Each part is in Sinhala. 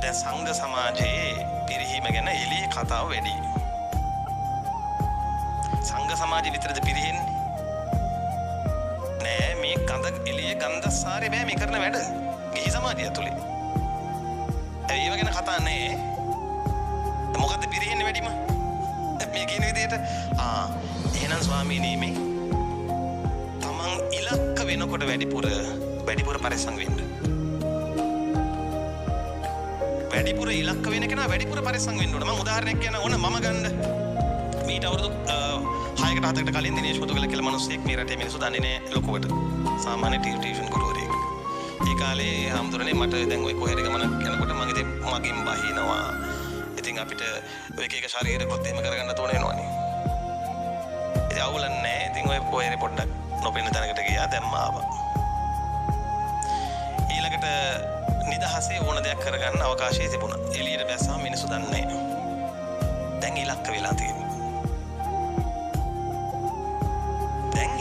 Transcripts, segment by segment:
දැන් සංඝ සමාජයේ පිරිහීම ගැන එළිය කතාව වැඩි. සංඝ සමාජෙ විතරද පිරිහෙන්නේ? නෑ මේ ගඳ එළිය ගන්ධසාරේ බෑ මේ කරන වැඩ. ගිහි සමාජය ඇතුලේ. ඒව ගැන කතා නෑ. මොකද්ද පිරිහෙන්නේ වැඩිම? මේ කියන විදිහට එහෙනම් ස්වාමීනි මේ තමන් ඉලක්ක වෙනකොට වැඩිපුර පරිස්සම් වෙන්න. වැඩිපුර ඉලක්ක වෙන කෙනා වැඩිපුර පරිස්සම් වෙන්න ඕන. මම උදාහරණයක් කියන්න ඕන. මම ගන්න මීට අවුරුදු 6කට 7කට කලින් දිනේෂ් මුතුගල කියලා මිනිස්සෙක් මේ රටේ මිනිස්සු දන්නේ නැහැ ලොකුවට. සාමාන්‍ය ටියුෂන් ගුරුවරයෙක්. ඒ කාලේ හම්දුරනේ මට දැන් ඔය කොහෙද ගමනක් යනකොට මම ඉතින් මගින් බහිනවා. ඉතින් අපිට ඔය එක ශරීර කෘත්‍ය එහෙම කරගන්න තෝරන වෙනවනේ. ඉතින් අවුලක් නැහැ. ඉතින් ඔය කොහෙද පොඩ්ඩක් නොපෙනෙන තැනකට ගියා දැම්ම ආවා. ඊළඟට නිදහසේ ඕන දෙයක් කරගන්න අවකාශය තිබුණා. එළියට බැස්සම මිනිස්සු දන්නේ නැහැ. දැන් ඉලක්ක වෙලා තියෙනවා.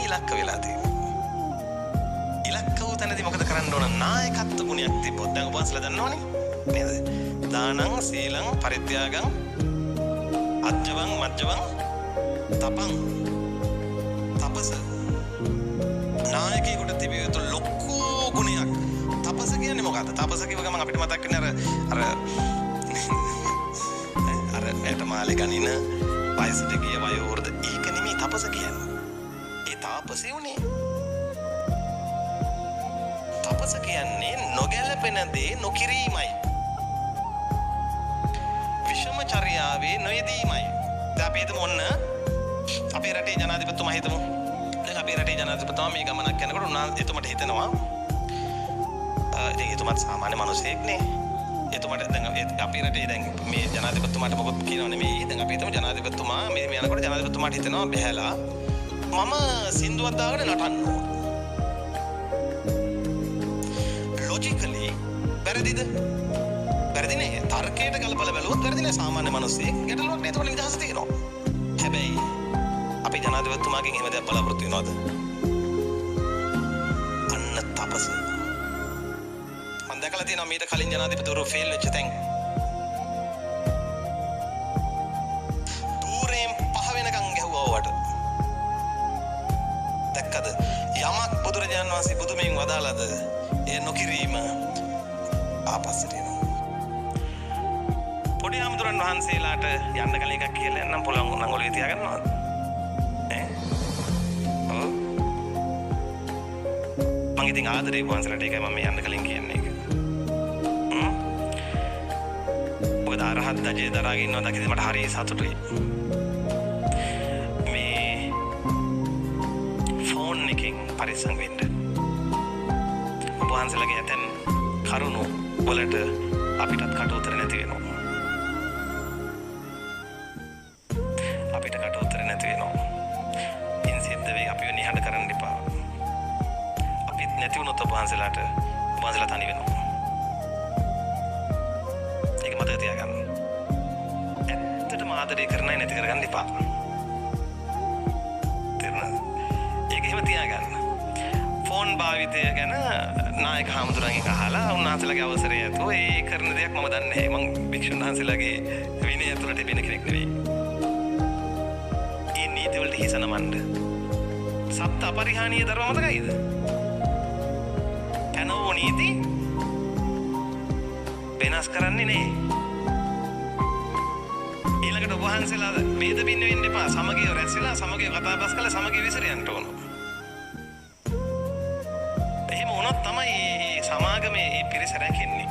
ඉලක්ක වෙලා තියෙනවා. ඉලක්ක වූ තැනදී මොකද කරන්න ඕන? නායකත්ව ගුණයක් තිබ්බොත් දැන් උපවාසලා දන්නවනේ නේද? දානං සීලං පරිත්‍යාගං අජ්ජවං මජ්ජවං තපං තපස. නායකයෙකුට තිබිය යුතු ලොකු ගුණයක් තපස කියන්නේ මොකද්ද? තපස කිව්ව ගමන් අපිට මතක් වෙන්නේ අර ඇටමාලේ ගනින වයසට ගිය වයෝවෘද්ධ. ඒක නෙමෙයි තපස කියන්නේ. තාපසය උනේ. තපස කියන්නේ නොගැලපෙන දේ නොකිරීමයි. විෂමචර්යාවේ නොයෙදීමයි. දැන් අපි හිතමු ඔන්න අපේ රටේ ජනාධිපතිතුමා හිතමු. දැන් අපේ රටේ ජනාධිපතිතුමා මේ ගමනක් යනකොට එතුමට හිතෙනවා එතුමත් සාමාන්‍ය මිනිසෙක් නේ. එතුමට දැන් අපේ රටේ දැන් මේ ජනාධිපතිතුමාට මොකද කියනව නෙමෙයි. දැන් අපි හිතමු ජනාධිපතිතුමා මේ යනකොට ජනාධිපතිතුමාට හිතෙනවා බහැලා මම සින්දුවක් දාගෙන නටන්න ඕන. ලොජිකලි වැරදිද? වැරදි නෑ. තර්කයට ගලපලා බැලුවොත් වැරදි නෑ. සාමාන්‍ය මිනිස්සෙක් ගැටලුවක් නෑ. ඒතකොට නිදහස තියෙනවා. හැබැයි අපි ජනාධිපතිතුමාගෙන් එහෙම දෙයක් බලාපොරොත්තු වෙනවද? අන්න තපස. මම දැකලා තියෙනවා මීට කලින් ජනාධිපතිවරු ෆේල් වෙච්ච තැන්. දූරයෙන් පහ වෙනකන් ගැහුවා වට. දැක්කද? යමක් බුදුරජාණන් වහන්සේ බුදුමෙන් වදාළද ඒ නොකිරීම ආපස්සට එනවා. පොඩි හාමුදුරන් වහන්සේලාට යන්න කලින් එකක් කියලා යන්නම් පොළොන් නම් ඔලුවේ තියාගන්නවද? ඔව්. මං ඉතින් ආදරේ වහන්සේලාට ඒකයි මම යන්න කලින් කියන්නේ ඒක. මොකද අරහත් දජේ දරාගෙන ඉන්නවා දැක්කද මට හරිය සතුටුයි. පරිස්සම් වෙන්න. ඔබ වහන්සේලාගේ ඇතැම් කරුණු වලට අපිටත් කටුතර නැති වෙනවා. අපිට කටුතර නැති වෙනවා. ඉන් සිද්ධ වෙයි අපිව නිහඬ කරන්න එපා. අපිත් නැති වුණොත් ඔබ වහන්සේලා තනි වෙනවා. ඒක මතක තියාගන්න. ඇත්තටම ආදරය කරන්නයි නැති කරගන්න එපා. තේරුණාද? ඒක එහෙම තියාගන්න. ෆෝන් භාවිතය ගැන නායක හාමුදුරන්ගෙන් අහලා උන්වහන්සේලාගේ අවසරය ඇතුව ඒ කරන දෙයක් මම දන්නේ නැහැ. මං භික්ෂුන් වහන්සේලාගේ විනය ඇතුළට වෙන කෙනෙක් නෙවෙයි. ඒ නීති වලට හිස නමන්න. සත්‍ය අපරිහානීය ධර්ම මතකයිද? පැනවෝ නීති වෙනස් කරන්නේ නැහැ. ඊළඟට ඔබ වහන්සේලා වේද බින්න වෙන්න එපා. සමගිය රැස්ලා සමගිය කතා බස් කරලා සමගිය විසිරියන්න ඕන. තමයි සමාගමේ පිරිස රැකෙන්නේ.